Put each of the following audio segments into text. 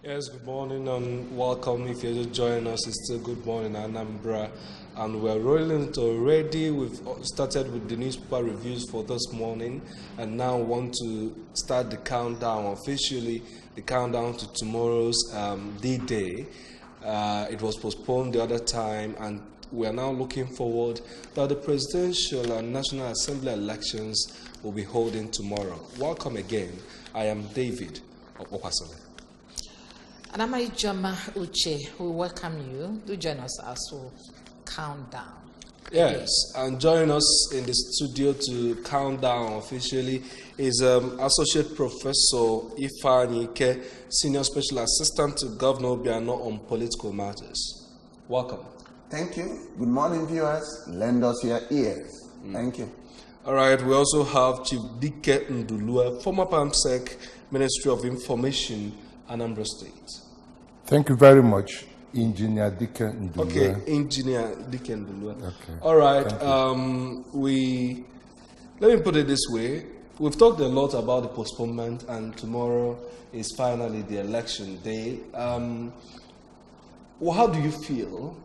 Yes, good morning and welcome. If you're just joining us, it's still good morning, Anambra. And we're rolling it already. We've started with the newspaper reviews for this morning and now want to start the countdown officially, the countdown to tomorrow's D-Day. It was postponed the other time and we are now looking forward that the presidential and National Assembly elections will be holding tomorrow. Welcome again. I am David of Opasole. And I'm Jama Uche. We welcome you. Do join us as we count down. Yes, and join us in the studio to count down officially is Associate Professor Ifeanyi Ike, Senior Special Assistant to Governor Obiano on Political Matters. Welcome. Thank you. Good morning, viewers. Lend us your ears. Thank you. All right, we also have Chief Dike Ndulue, former PAMSEC, Ministry of Information, Anambra State. Thank you very much, Engineer Dike Ndulue. Okay, Engineer Dike Ndulue. Okay. All right, let me put it this way. We've talked a lot about the postponement, and tomorrow is finally the election day. How do you feel?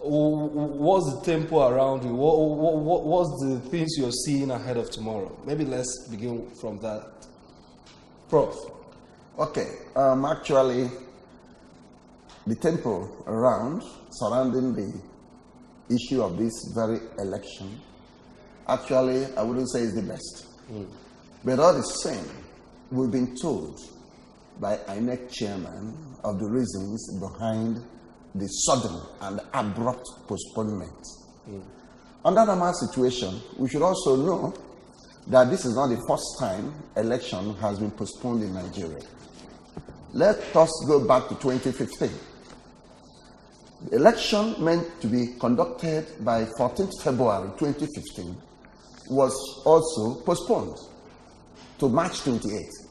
What's the tempo around you? What's the things you're seeing ahead of tomorrow? Maybe let's begin from that. Prof. Okay, actually, the tempo around surrounding the issue of this very election, actually, I wouldn't say is the best. But all the same, we've been told by INEC chairman of the reasons behind the sudden and abrupt postponement. Under normal situation, we should also know that this is not the first time election has been postponed in Nigeria. Let us go back to 2015. The election meant to be conducted by 14th February 2015 was also postponed to March 28,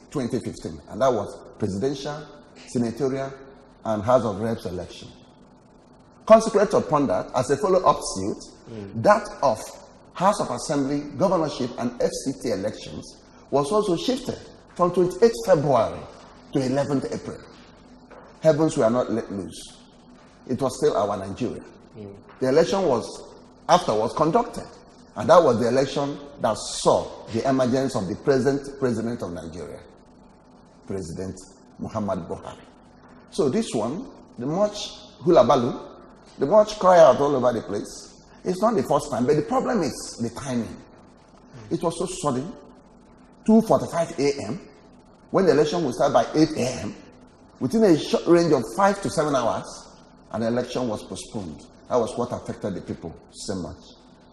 2015, and that was presidential, senatorial, and House of Reps election. Consequent upon that, as a follow-up suit, that of House of Assembly, governorship, and FCT elections was also shifted from 28th February to 11th April. Heavens were not let loose. It was still our Nigeria. The election was afterwards conducted, and that was the election that saw the emergence of the present president of Nigeria, President Muhammad Buhari. So this one, the much hula baloo, the much cry out all over the place, it's not the first time, but the problem is the timing. It was so sudden, 2:45 a.m., when the election will start by 8 a.m., within a short range of 5 to 7 hours, an election was postponed. That was what affected the people so much.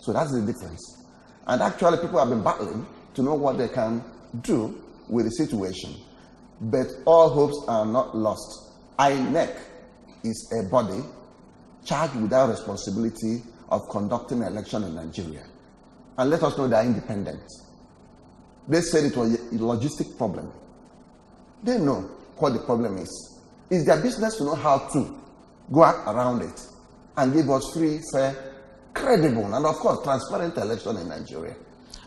So that's the difference. And actually, people have been battling to know what they can do with the situation. But all hopes are not lost. INEC is a body charged with that responsibility of conducting an election in Nigeria. And let us know they are independent. They said it was a logistic problem. They know what the problem is. It's their business to know how to go around it and give us free, fair, credible, and of course, transparent election in Nigeria.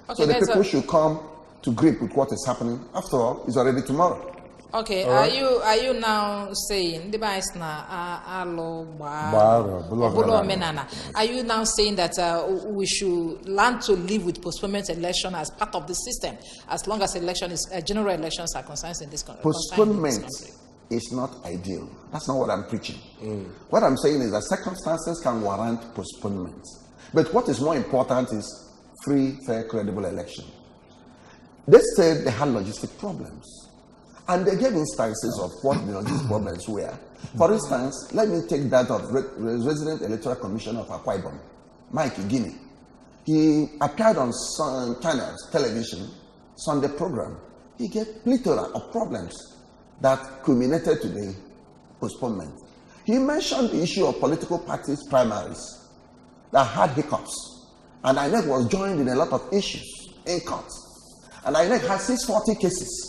Okay, so the people should come to grip with what is happening. After all, it's already tomorrow. Okay, right. Are you now saying are you now saying that we should learn to live with postponement election as part of the system, as long as general elections are concerned in this country? Postponement is not ideal. That's not what I'm preaching. What I'm saying is that circumstances can warrant postponement. But what is more important is free, fair, credible election. They said they had logistic problems. And they gave instances of what the logistic problems were. For instance, let me take that of Resident Electoral Commissioner of Akwa Ibom, Mike Igini. He appeared on some channels, television, Sunday program. He gave plethora of problems that culminated to the postponement. He mentioned the issue of political parties primaries that had hiccups. And INEC was joined in a lot of issues in court. And INEC had 640 cases.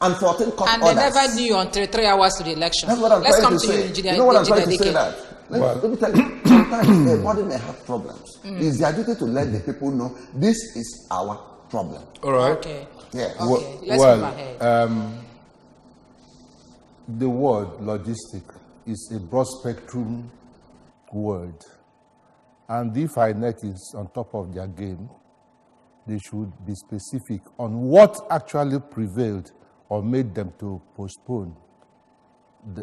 And 14 court and orders. They never knew until 3 hours to the election. That's what I'm Let's trying come to to say. you, Engineer. You know what I'm trying to say that? Let me tell you, sometimes a body may have problems. It's their duty to let the people know this is our problem. All right. Okay. Yes. Okay. Let's move ahead. the word logistic is a broad spectrum word. And if INEC is on top of their game, they should be specific on what actually prevailed or made them to postpone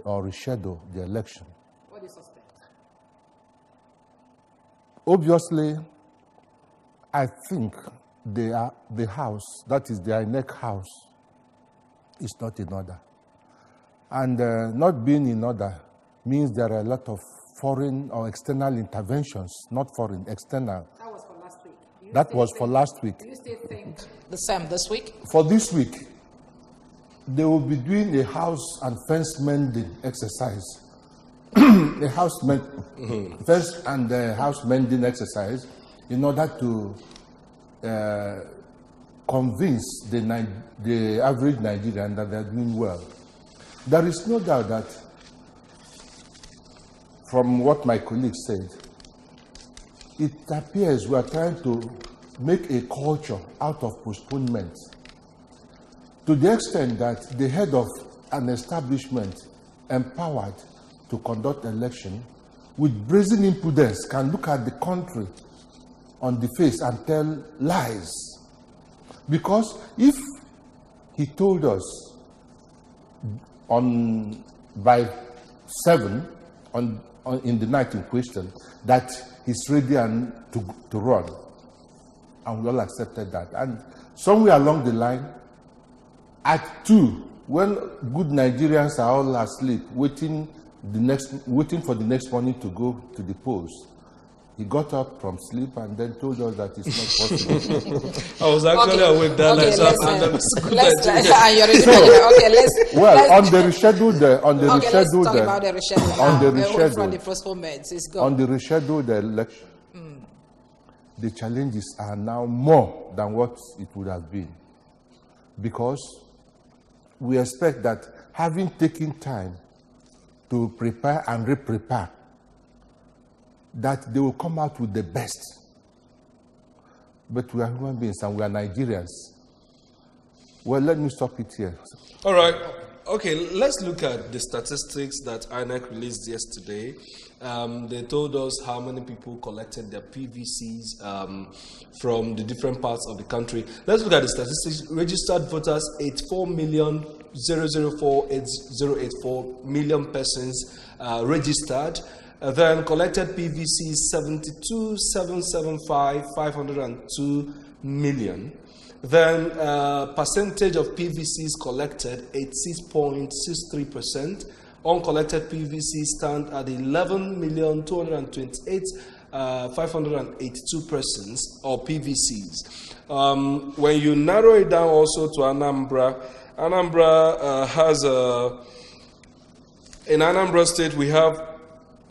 or reschedule the election. What do you suspect? Obviously, I think the house, that is the INEC house, is not in order. And not being in order means there are a lot of foreign or external interventions, not foreign, external. That was for last week. That was for last week. Do you still think the same this week? For this week, they will be doing a house and fence mending exercise. A fence and house mending exercise in order to convince the average Nigerian that they're doing well. There is no doubt that, from what my colleague said, it appears we are trying to make a culture out of postponement, to the extent that the head of an establishment empowered to conduct election with brazen impudence can look at the country on the face and tell lies. Because if he told us by 7 in the night in question that he's ready to run, and we all accepted that, and somewhere along the line, at 2, when good Nigerians are all asleep, waiting for the next morning to go to the polls, he got up from sleep and then told us that it's not possible. I was actually awake that night, so on the rescheduled election, the challenges are now more than what it would have been, because we expect that, having taken time to prepare and re-prepare, that they will come out with the best. But we are human beings and we are Nigerians. Well, let me stop it here. All right. Okay, let's look at the statistics that INEC released yesterday. They told us how many people collected their PVCs from the different parts of the country. Let's look at the statistics. Registered voters, 84,004,8084 million persons registered. Then collected PVCs, 72,775,502 million. Then percentage of PVCs collected, 86.63%. Uncollected PVCs stand at 11,228,582 persons, or PVCs. When you narrow it down also to Anambra, Anambra has in Anambra State we have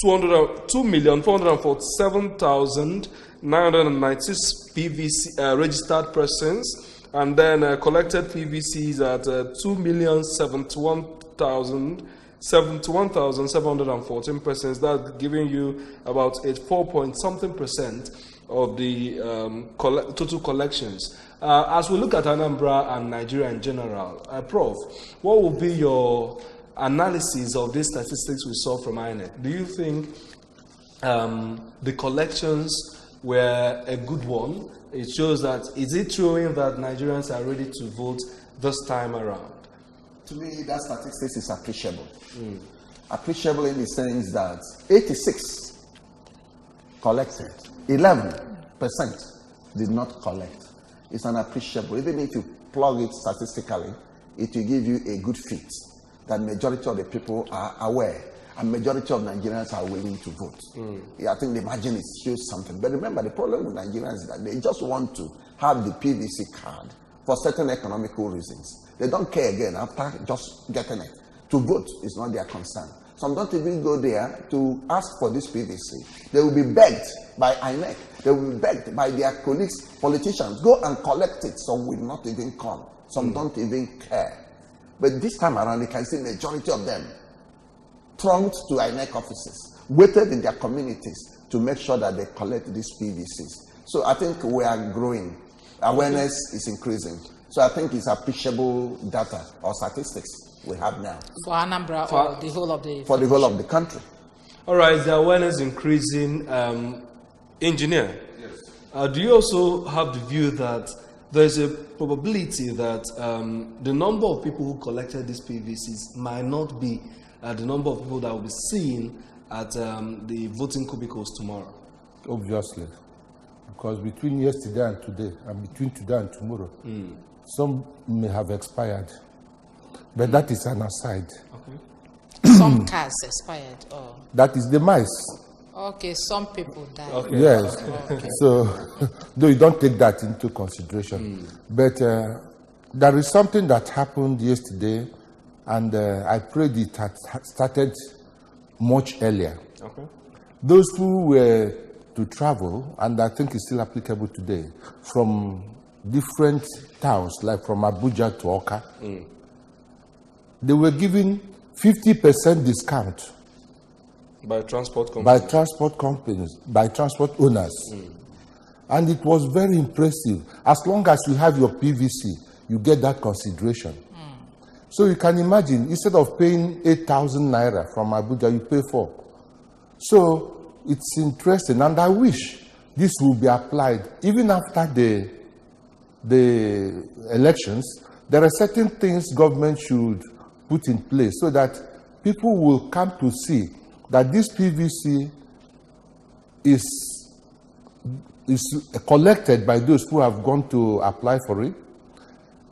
2,447,996 PVC registered persons, and then collected PVCs at 2,071,714 persons. That's giving you about 84-point-something% of the total collections. As we look at Anambra and Nigeria in general, Prof, what would be your analysis of these statistics we saw from INEC? Do you think the collections were a good one? It shows that, is it showing that Nigerians are ready to vote this time around? To me, that statistics is appreciable. Appreciable in the sense that 86 collected, 11% did not collect. It's an appreciable. Even if you plug it statistically, it will give you a good fit that majority of the people are aware and majority of Nigerians are willing to vote. I think the margin shows something. But remember, the problem with Nigerians is that they just want to have the PVC card for certain economical reasons. They don't care again after just getting it. To vote is not their concern. Some don't even go there to ask for this PVC. They will be begged by INEC. They will be begged by their colleagues, politicians. Go and collect it. Some will not even come. Some don't even care. But this time around, you can see the majority of them thronged to INEC offices, waited in their communities to make sure that they collect these PVCs. So I think we are growing. Awareness is increasing. So I think it's appreciable data or statistics. we have now. For Anambra or the whole of the... For the whole of the country. All right, the awareness increasing. Engineer, yes. Do you also have the view that there's a probability that the number of people who collected these PVCs might not be the number of people that will be seen at the voting cubicles tomorrow? Obviously. Because between yesterday and today, and between today and tomorrow, some may have expired. But that is an aside. Okay. Some cars expired. Oh. That is the mice. Okay, some people died. Okay. Yes. Okay. So, though you don't take that into consideration. But there is something that happened yesterday, and I prayed it had started much earlier. Okay. Those who were to travel, and I think it's still applicable today, from different towns, like from Abuja to Oka, they were given 50% discount. By transport companies? By transport companies, by transport owners. And it was very impressive. As long as you have your PVC, you get that consideration. So you can imagine, instead of paying 8,000 naira from Abuja, you pay 4. So it's interesting, and I wish this will be applied even after the elections. There are certain things government should put in place so that people will come to see that this PVC is collected by those who have gone to apply for it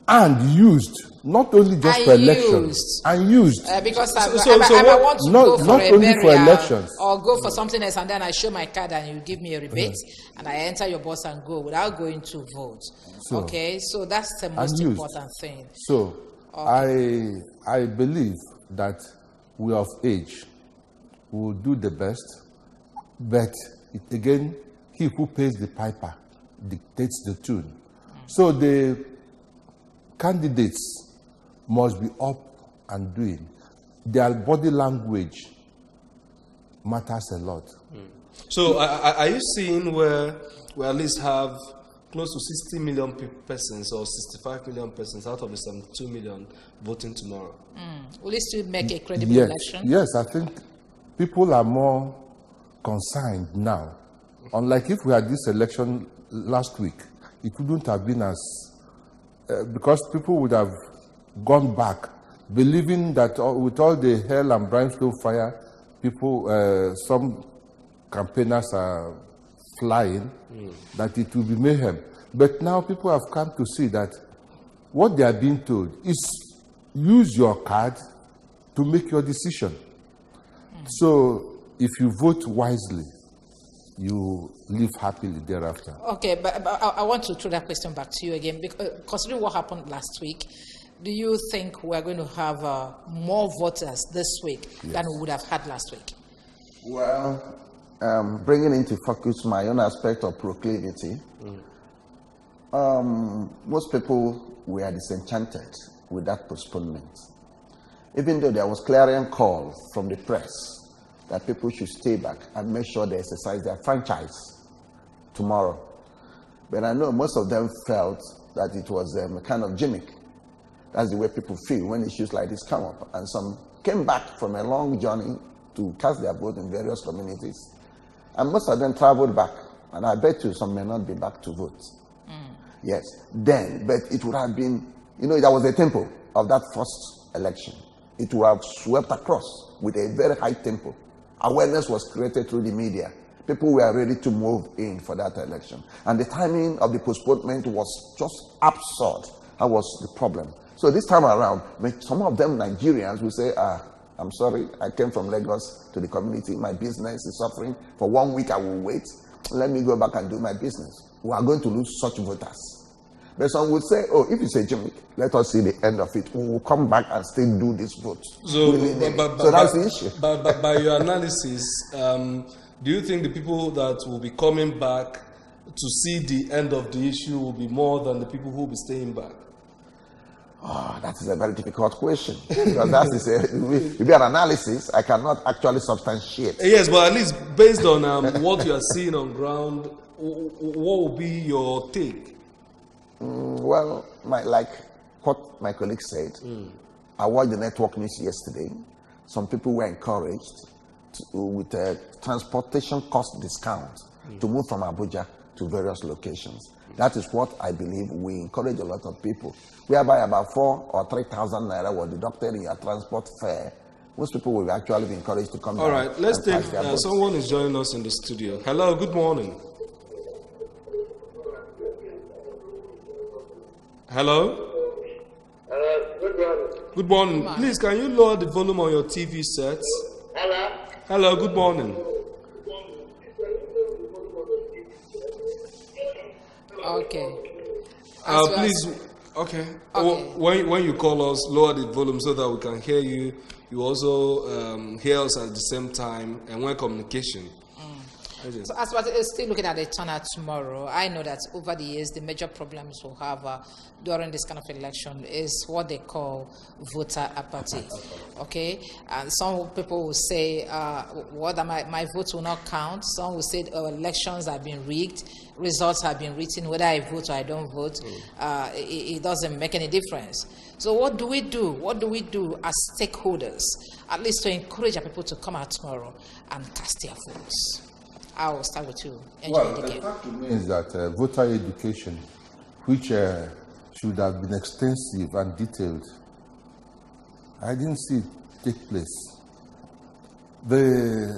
and used, not only just for elections, and used. Because I want to go for a burial or go for something else, and then I show my card and you give me a rebate, and I enter your bus and go without going to vote. Okay, so that's the most important thing. So I believe that we are of age. We will do the best, but again, he who pays the piper dictates the tune. So the candidates must be up and doing. Their body language matters a lot. So are you seeing where we at least have close to 60 million persons or 65 million persons out of the 72 million voting tomorrow? Will it still make a credible election? Yes, I think people are more concerned now. Unlike if we had this election last week, it wouldn't have been as... because people would have gone back, believing that with all the hell and brimstone fire, people, some campaigners are flying, that it will be mayhem. But now people have come to see that what they are being told is use your card to make your decision. So if you vote wisely, you live happily thereafter. Okay, but I want to throw that question back to you again. Because considering what happened last week, do you think we're going to have more voters this week than we would have had last week? Well, bringing into focus my own aspect of proclivity, most people were disenchanted with that postponement. Even though there was clarion call from the press that people should stay back and make sure they exercise their franchise tomorrow. But I know most of them felt that it was a kind of gimmick. That's the way people feel when issues like this come up. And some came back from a long journey to cast their vote in various communities. And most of them traveled back. And I bet you some may not be back to vote. Yes. Then, but it would have been, there was a tempo of that first election. It would have swept across with a very high tempo. Awareness was created through the media. People were ready to move in for that election. And the timing of the postponement was just absurd. That was the problem. So this time around, some of them Nigerians will say, I'm sorry, I came from Lagos to the community. My business is suffering. For 1 week, I will wait. Let me go back and do my business. We are going to lose such voters. But some would say, if it's a gimmick, let us see the end of it. We will come back and still do this vote. So that's the issue. But by your analysis, do you think the people that will be coming back to see the end of the issue will be more than the people who will be staying back? That is a very difficult question. Because that is if you are analysis, I cannot actually substantiate. Yes, but at least based on what you are seeing on ground, what will be your take? Well, like what my colleague said, I watched the network news yesterday. Some people were encouraged with a transportation cost discount to move from Abuja to various locations. That is what I believe we encourage a lot of people. Whereby about 4,000 or 3,000 naira were deducted in your transport fare. Most people will actually be encouraged to come. All right, let's take someone is joining us in the studio. Hello, good morning. Hello? Good morning. Good morning. Please, can you lower the volume on your TV set? Hello? Hello, good morning. Okay. Please, okay. When you call us, lower the volume so that we can hear you. You also hear us at the same time, and when communication. So as far as still looking at the turnout tomorrow, I know that over the years, the major problems we'll have during this kind of election is what they call voter apathy. Okay? And some people will say, my vote will not count. Some will say, elections have been rigged, results have been written, whether I vote or I don't vote, it doesn't make any difference. So what do we do? What do we do as stakeholders, at least to encourage our people to come out tomorrow and cast their votes? I'll start with you. The fact remains that voter education, which should have been extensive and detailed, I didn't see it take place. The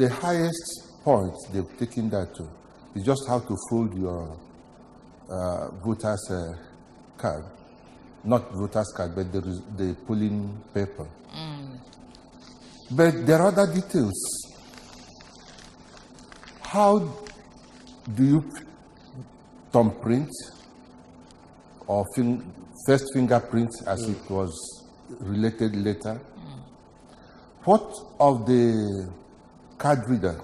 highest point they've taken that to is just how to fold your voter's card. Not voter's card, but the polling paper. But there are other details. How do you thumbprint or first fingerprint, as it was related later? What of the card reader?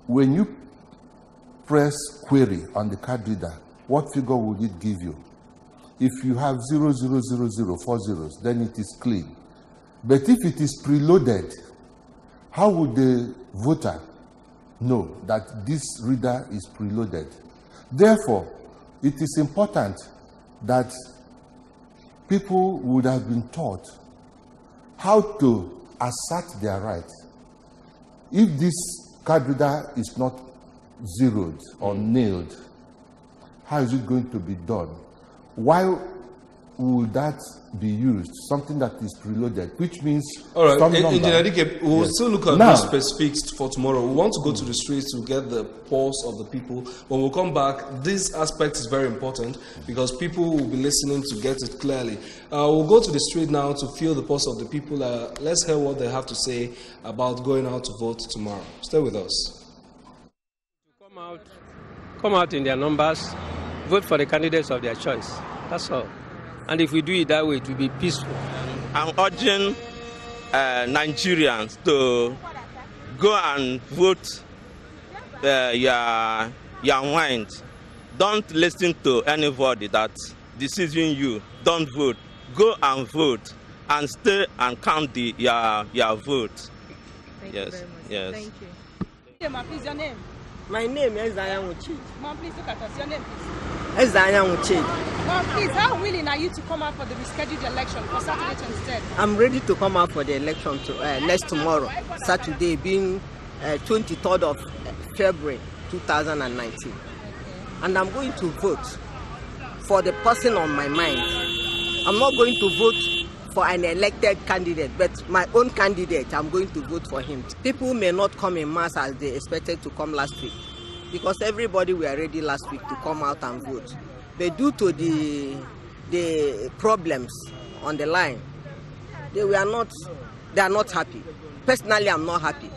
When you press query on the card reader, what figure would it give you? If you have 0000 zeros, then it is clean. But if it is preloaded, how would the voter know that this reader is preloaded? Therefore, it is important that people would have been taught how to assert their right. If this card reader is not zeroed or nailed, how is it going to be done? Why would that be used? Something that is preloaded, which means... All right, Engineer Dike, we'll still look at those specifics for tomorrow. We want to go to the streets to get the pulse of the people. When we come back, this aspect is very important because people will be listening to get it clearly. We'll go to the street now to feel the pulse of the people. Let's hear what they have to say about going out to vote tomorrow. Stay with us. Come out in their numbers, vote for the candidates of their choice. That's all. And if we do it that way, it will be peaceful. I'm urging Nigerians to go and vote your mind. Don't listen to anybody that decisions you. Don't vote. Go and vote and stay and count your vote. Thank you very much. Yes. Thank you. Hey, ma, please, your name? My name is Ayamuchi. Mom, please look at us. Your name, please. Mom, please, how willing are you to come out for the rescheduled election for Saturday 23rd? I'm ready to come out for the election next tomorrow, Saturday being 23rd of February 2019. And I'm going to vote for the person on my mind. I'm not going to vote for an elected candidate, but my own candidate, I'm going to vote for him. People may not come in mass as they expected to come last week, because everybody were ready last week to come out and vote. But due to the problems on the line, they are not happy. Personally, I'm not happy.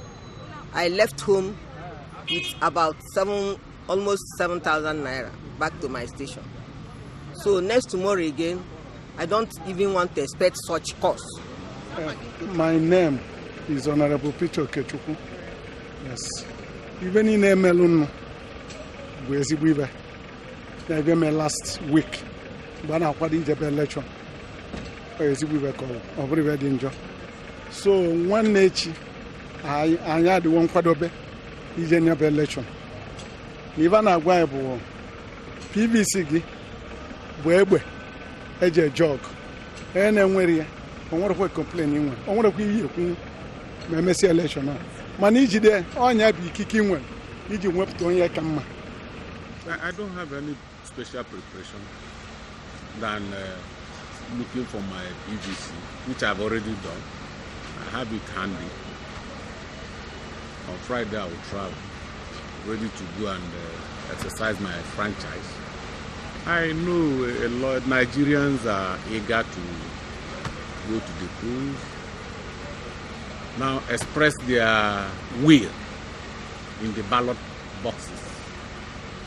I left home with about almost 7,000 naira back to my station. So next tomorrow again, I don't even want to expect such costs. My name is Honorable Peter Kechuku. Yes. Even in Emelun, I gave me last week, but I had the election. So one nature, I had one kwadobe, is an election. Even a guy, PVC, webe, eje jog na enwere ya onwere kwa complain inwe onwere kwa ihe ekwu ma emesi election a mana ijide onya bụ ikike inwe iji nwepụta onye ka mma. I don't have any special preparation than looking for my EVC, which I've already done. I have it handy. On Friday I will travel, ready to go and exercise my franchise. I know a lot of Nigerians are eager to go to the polls, now express their will in the ballot boxes.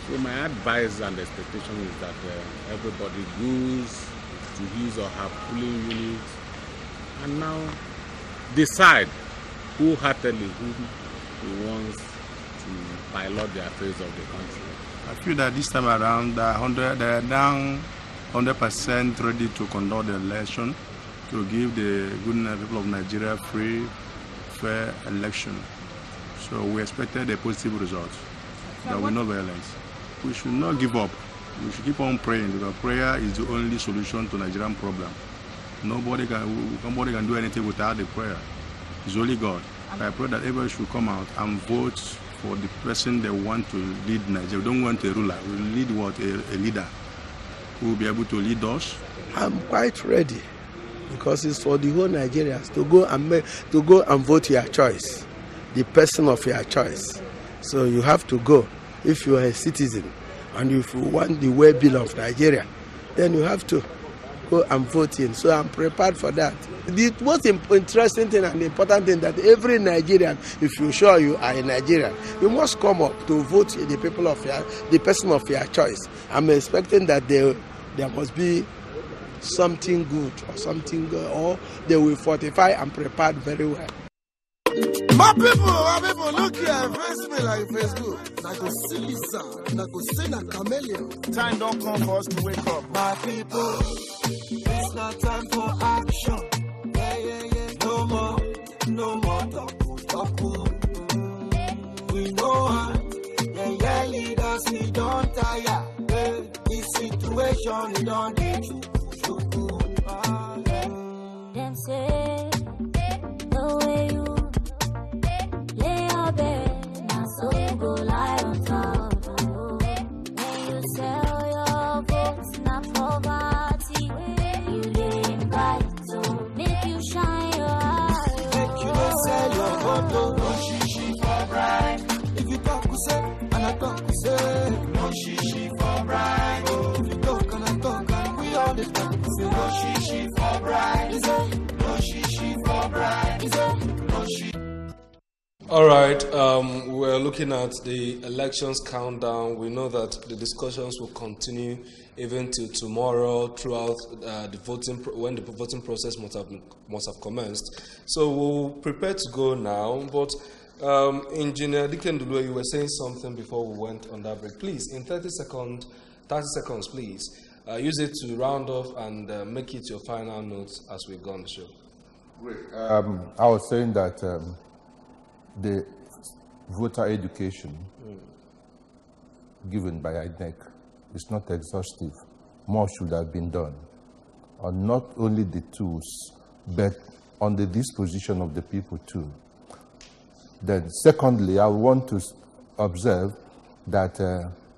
So my advice and expectation is that everybody goes to his or her polling unit and now decide wholeheartedly who he wants to pilot the affairs of the country. I feel that this time around they are down 100% ready to conduct the election to give the good people of Nigeria free, fair election. So we expected a positive result. There will be no violence. We should not give up. We should keep on praying because prayer is the only solution to Nigerian problem. Nobody can do anything without the prayer. It's only God. I pray that everybody should come out and vote for the person they want to lead Nigeria. We don't want a ruler. We need what? A leader who will be able to lead us. I'm quite ready because it's for the whole Nigerians to go and vote your choice, the person of your choice. So you have to go. If you are a citizen and if you want the well-being of Nigeria, then you have to go and vote in. So I'm prepared for that. The most interesting thing and important thing that every Nigerian, if you're sure you are a Nigerian, you must come up to vote the person of your choice. I'm expecting that there must be something good or something good, or they will fortify and prepare very well. My people, look here, face me like Facebook. I go see Lisa, I go see a chameleon. Time don't come for us to wake up. My people, it's not time for action. Yeah. No more talk. We know how, yeah, leaders, we don't tire. This situation, we don't get you. Them say, the way you lay your bed, now so you go lie on top. When you sell your votes, not poverty, you lay in bright, so make you shine your eyes. Make you don't sell your vote, no shishi for bribe. If you talk, you say, and I talk, you say, no shishi for bribe. If you talk, and I talk, and we all the talk, you say, no shishi for bribe. No shishi for bribe. No shishi. All right, we're looking at the elections countdown. We know that the discussions will continue even till tomorrow throughout the voting, when the voting process must have commenced. So we'll prepare to go now. But Engineer Dikendulu, you were saying something before we went on that break. Please, in 30 seconds, please, use it to round off and make it your final notes as we go on the show. Great. I was saying that the voter education given by INEC is not exhaustive. More should have been done on not only the tools, but on the disposition of the people too. Then secondly, I want to observe that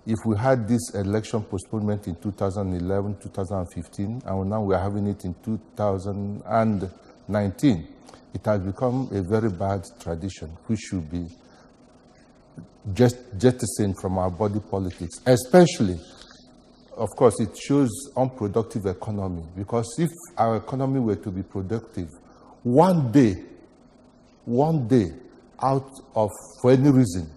if we had this election postponement in 2011, 2015, and now we are having it in 2019, it has become a very bad tradition, which should be jettisoned from our body politics. Especially, of course, it shows unproductive economy, because if our economy were to be productive, one day, out of, for any reason,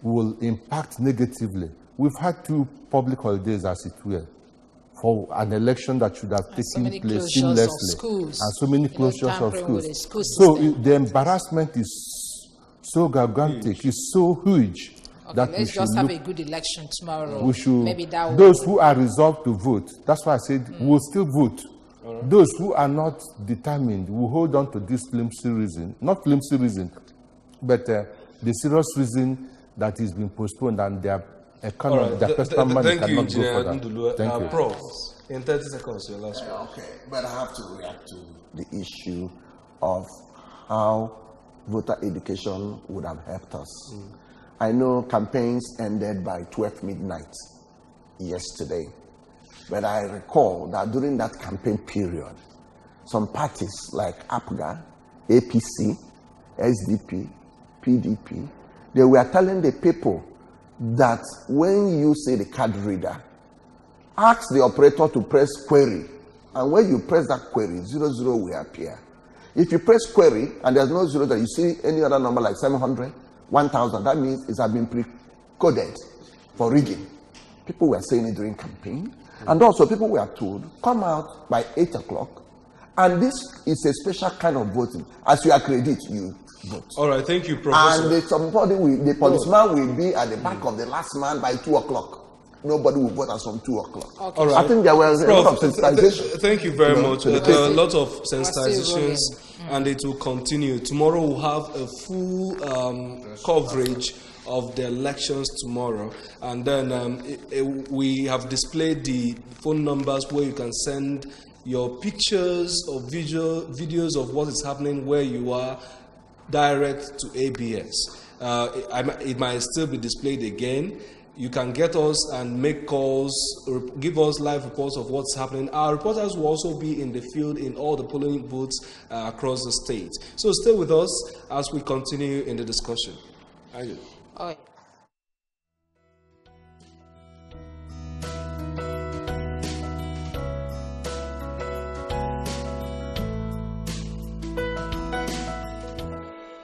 will impact negatively. We've had 2 public holidays, as it were, for an election that should have taken place seamlessly, and so many closures of schools. So the embarrassment is so gigantic, it's so huge. Okay, that let's just have a good election tomorrow. We should, maybe that those who are resolved to vote, that's why I said we'll still vote. Right. Those who are not determined will hold on to this flimsy reason, not flimsy reason, but the serious reason that is being postponed, and they are economy, their personal money cannot go for that. Thank you. Prof, in 30 seconds, your last one. Okay, but I have to react to the issue of how voter education would have helped us. I know campaigns ended by 12 midnight yesterday, but I recall that during that campaign period, some parties like APGA, APC, SDP, PDP, they were telling the people that when you say the card reader, ask the operator to press query, and when you press that query, 00 will appear. If you press query and there's no 0 there, you see any other number like 700, 1000, that means it has been pre-coded for rigging. People were saying it during campaign, and also people were told, come out by 8 o'clock, and this is a special kind of voting. As you accredit, you vote. All right, thank you, Professor. And the policeman will be at the back of the last man by 2 o'clock. Nobody will vote as from 2 o'clock. Okay. All right. I think there was a lot of sensitization. Thank you very much. There are a lot of sensitizations, and it will continue. Tomorrow we'll have a full coverage of the elections tomorrow, and then we have displayed the phone numbers where you can send your pictures or videos of what is happening where you are direct to ABS. It might still be displayed again. You can get us and make calls, give us live reports of what's happening. Our reporters will also be in the field in all the polling booths across the state. So stay with us as we continue in the discussion. Oh.